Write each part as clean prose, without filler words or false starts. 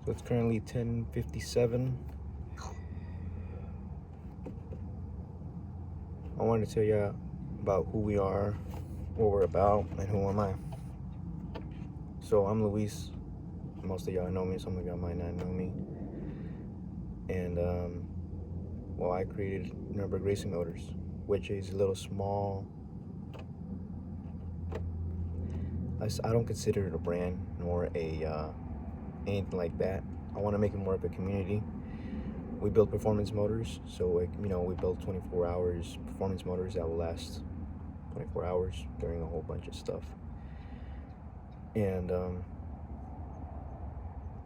So it's currently 10:57. I wanted to tell you about who we are, what we're about, and who am I. So I'm Luis. Most of y'all know me, some of y'all might not know me. And well, I created Nurbug Racing Motors, which is a little small. I don't consider it a brand nor a anything like that. I want to make it more of a community. We build performance motors, so we build 24 hours performance motors that will last 24 hours during a whole bunch of stuff. And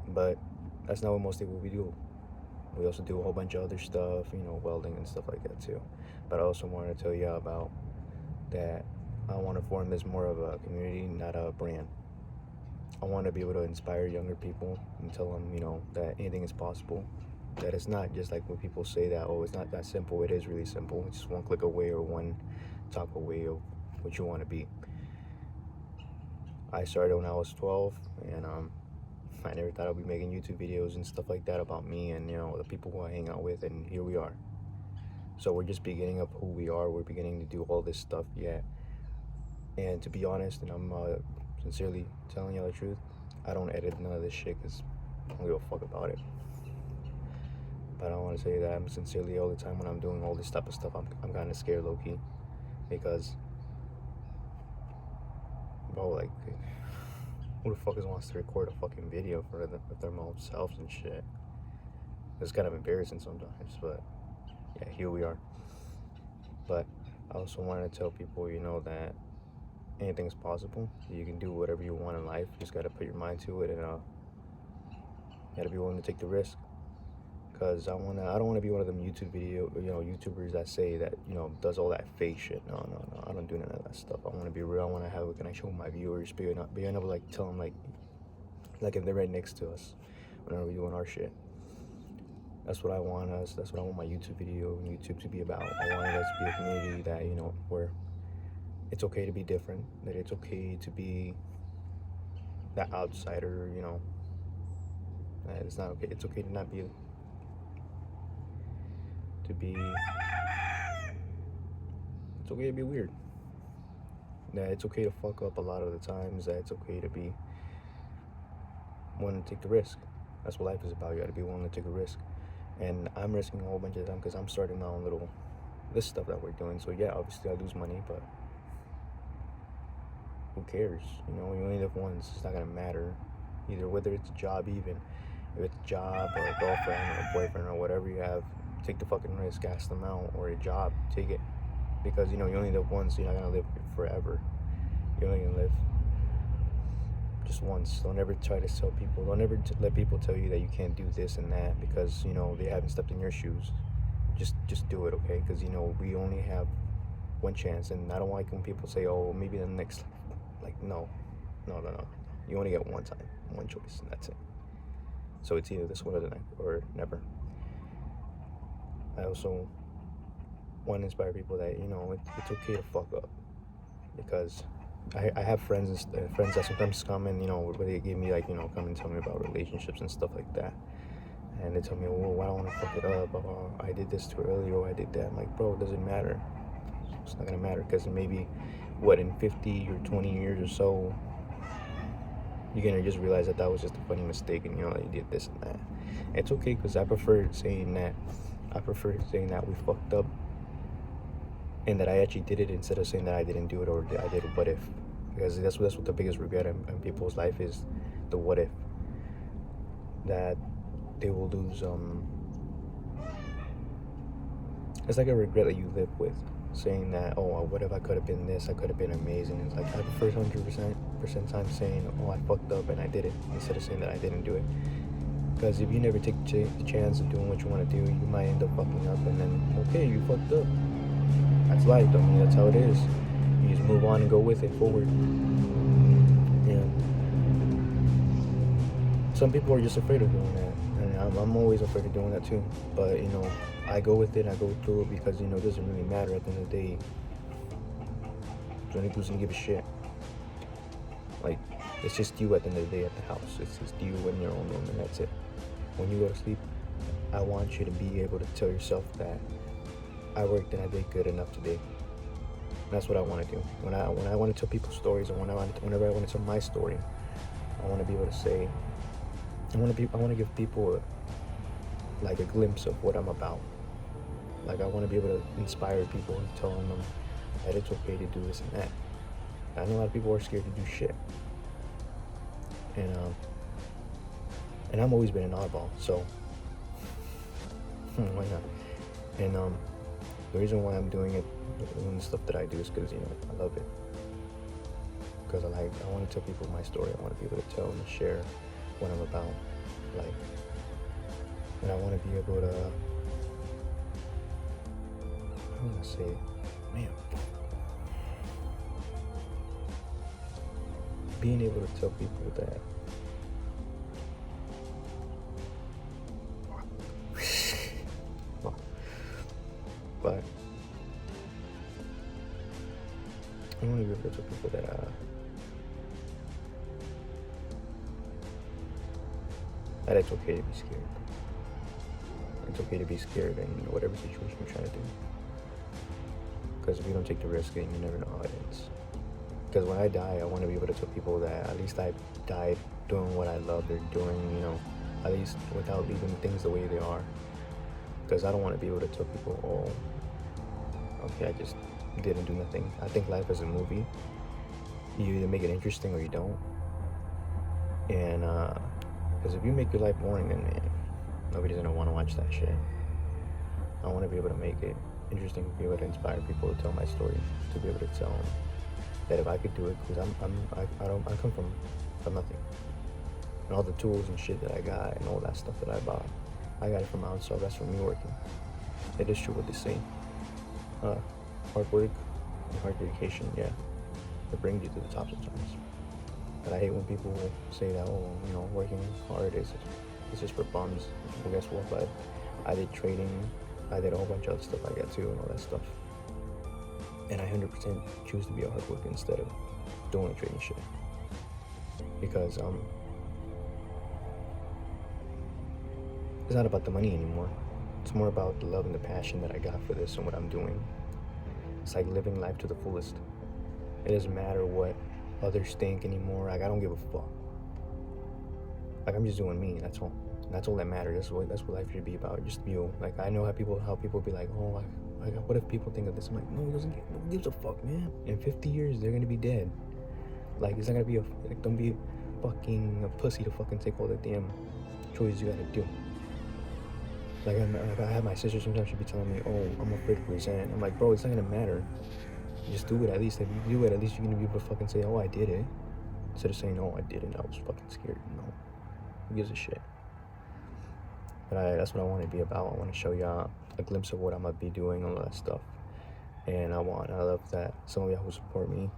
but that's not what mostly what we do. We also do a whole bunch of other stuff, welding and stuff like that too. But I also wanted to tell you about that I want to form this more of a community, not a brand. I want to be able to inspire younger people and tell them, that anything is possible. That it's not just like when people say that, oh, it's not that simple. It is really simple. It's just one click away or one talk away of what you want to be. I started when I was 12, and I never thought I'd be making YouTube videos and stuff like that about me and, the people who I hang out with, and here we are. So we're just beginning of who we are. We're beginning to do all this stuff yet. And to be honest, and I'm sincerely telling y'all the truth, I don't edit none of this shit because I don't give a fuck about it. But I want to say that I'm sincerely all the time when I'm doing all this type of stuff, I'm kind of scared low-key. Because, bro, like, who the fuck wants to record a fucking video for their own selves and shit? It's kind of embarrassing sometimes, but yeah, here we are. But I also want to tell people, that anything's possible. You can do whatever you want in life. You just got to put your mind to it, and you got to be willing to take the risk. Because I don't want to be one of them YouTubers that say that, does all that fake shit. No, I don't do none of that stuff. I want to be real. I want to have a connection with my viewers, being able to, like, tell them, like if they're right next to us whenever we're doing our shit. That's what I want that's what I want my YouTube to be about. I want us to be a community that, where it's okay to be different, that it's okay to be that outsider, that it's not okay. It's okay to not be, it's okay to be weird. That it's okay to fuck up a lot of the times, that it's okay to be willing to take the risk. That's what life is about. You gotta be willing to take a risk. And I'm risking a whole bunch of time because I'm starting my own this stuff that we're doing. So yeah, obviously I lose money, but who cares? You only live once. It's not gonna matter. Either whether it's a job, even if it's a job or a girlfriend or a boyfriend or whatever you have, take the fucking risk, ask them out, or a job, take it. Because you only live once. You're not gonna live forever. You're only gonna live just once. Don't ever try to tell people. Don't ever let people tell you that you can't do this and that because they haven't stepped in your shoes. Just do it, okay? Because we only have one chance, and I don't like when people say, "Oh, maybe the next." Like, no. You only get one time, one choice, and that's it. So it's either this one or never. I also want to inspire people that it's okay to fuck up, because I have friends that sometimes come and where they give me come and tell me about relationships and stuff like that, and they tell me, well, I don't want to fuck it up, I did this too early, or I did that. I'm like, bro, it doesn't matter. It's not gonna matter, because maybe in 50 or 20 years or so, you're gonna just realize that was just a funny mistake, and you did this and that. It's okay, because I prefer saying that we fucked up and that I actually did it, instead of saying that I didn't do it or I did a what if. Because that's what the biggest regret in people's life is, the what if. That they will lose, it's like a regret that you live with, saying that, oh, what if I could have been this, I could have been amazing. It's like I prefer 100% time saying, oh, I fucked up and I did it, instead of saying that I didn't do it. Because if you never take the chance of doing what you want to do, you might end up fucking up, and then, okay, you fucked up. That's life, I mean, that's how it is. You just move on and go with it forward. Yeah. Some people are just afraid of doing that, and I'm always afraid of doing that too. But I go with it, I go through it, because it doesn't really matter at the end of the day. Who's gonna give a shit? Like, It's just you at the end of the day at the house. It's just you in your own room, and that's it. When you go to sleep, I want you to be able to tell yourself that I worked and I did good enough today. That's what I want to do. When I want to tell people stories, or whenever I want to tell my story, I want to be able to say, I want to give people like a glimpse of what I'm about. Like, I want to be able to inspire people and tell them that it's okay to do this and that. I know a lot of people are scared to do shit, and I've always been an oddball, so why not? And the reason why I'm doing the stuff that I do is because, I love it. Because I want to tell people my story. I want to be able to tell and share what I'm about, like, and I want to be able to, I want to say, man, being able to tell people that but I want to be able to tell people that that it's okay to be scared. It's okay to be scared in whatever situation you're trying to do. Because if you don't take the risk, then you never know how it ends. Because when I die, I want to be able to tell people that at least I died doing what I loved, or doing, at least without leaving things the way they are. Because I don't want to be able to tell people, oh, okay, I just didn't do nothing. I think life is a movie. You either make it interesting or you don't. And because if you make your life boring, then nobody's gonna want to watch that shit. I want to be able to make it interesting, be able to inspire people to tell my story, to be able to tell them that if I could do it, because I come from nothing, and all the tools and shit that I got and all that stuff that I bought, I got it from outside. That's from me working. It is true what they say. Hard work and hard dedication, yeah, it brings you to the top sometimes. But I hate when people say that, oh, working hard is just for bums. Well, guess what? But I did trading, I did a whole bunch of other stuff like that too, and all that stuff. And I 100% choose to be a hard worker instead of doing trading shit. Because it's not about the money anymore. It's more about the love and the passion that I got for this and what I'm doing. It's like living life to the fullest. It doesn't matter what others think anymore. Like, I don't give a fuck. Like, I'm just doing me. That's all. That's all that matters. That's what life should be about. Just you. Like, I know how people be like, oh, like, what if people think of this? I'm like, no one gives a fuck, man. In 50 years, they're gonna be dead. Like, it's not gonna be don't be fucking a pussy to fucking take all the damn choices you gotta do. Like, I have my sister sometimes, she'll be telling me, oh, I'm afraid to present. I'm like, bro, it's not gonna matter. Just do it. At least if you do it, at least you're gonna be able to fucking say, oh, I did it. Instead of saying, no, I didn't. I was fucking scared. No. Who gives a shit? But that's what I want to be about. I want to show y'all a glimpse of what I'm gonna be doing, all that stuff. And I love that some of y'all who support me,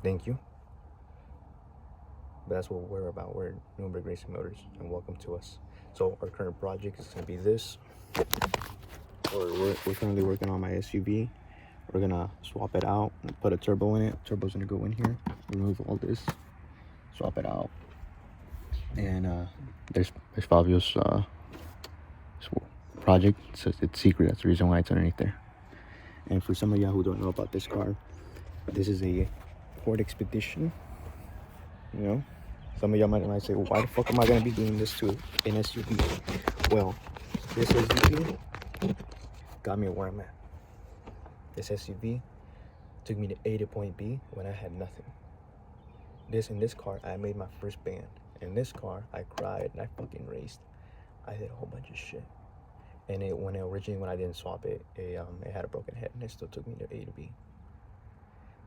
thank you. But that's what we're about. We're Nurbug Racing Motors, and welcome to us. So our current project is gonna be this. We're currently working on my SUV. We're gonna swap it out and put a turbo in it. Turbo's gonna go in here. Remove all this. Swap it out. And there's Fabio's project. It's secret. That's the reason why it's underneath there. And for some of y'all who don't know about this car, this is a Ford Expedition. Some of y'all might say, well, why the fuck am I gonna be doing this to an SUV? Well, this SUV got me where I'm at. This SUV took me to A to point B when I had nothing. In this car, I made my first band. In this car, I cried and I fucking raced. I did a whole bunch of shit. And when I didn't swap it, it had a broken head, and it still took me to A to B.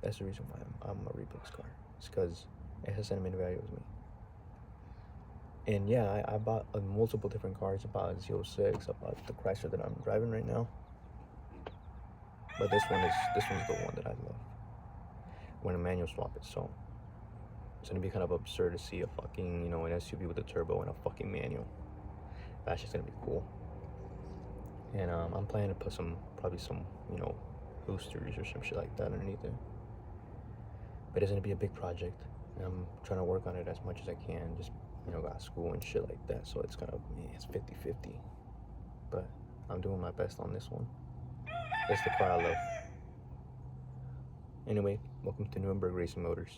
That's the reason why I'm gonna rebuild this car. It's because it has sentimental value with me. And yeah, I bought multiple different cars. I bought a Z06. I bought the Chrysler that I'm driving right now. But this one's the one that I love. When a manual swap it, so it's gonna be kind of absurd to see a fucking, an SUV with a turbo and a fucking manual. That's just gonna be cool. And I'm planning to put probably some, boosters or some shit like that underneath it. But it's gonna be a big project. And I'm trying to work on it as much as I can. Just, got school and shit like that. So it's kind of, it's 50-50. But I'm doing my best on this one. It's the car I love. Anyway, welcome to Nurbug Racing Motors.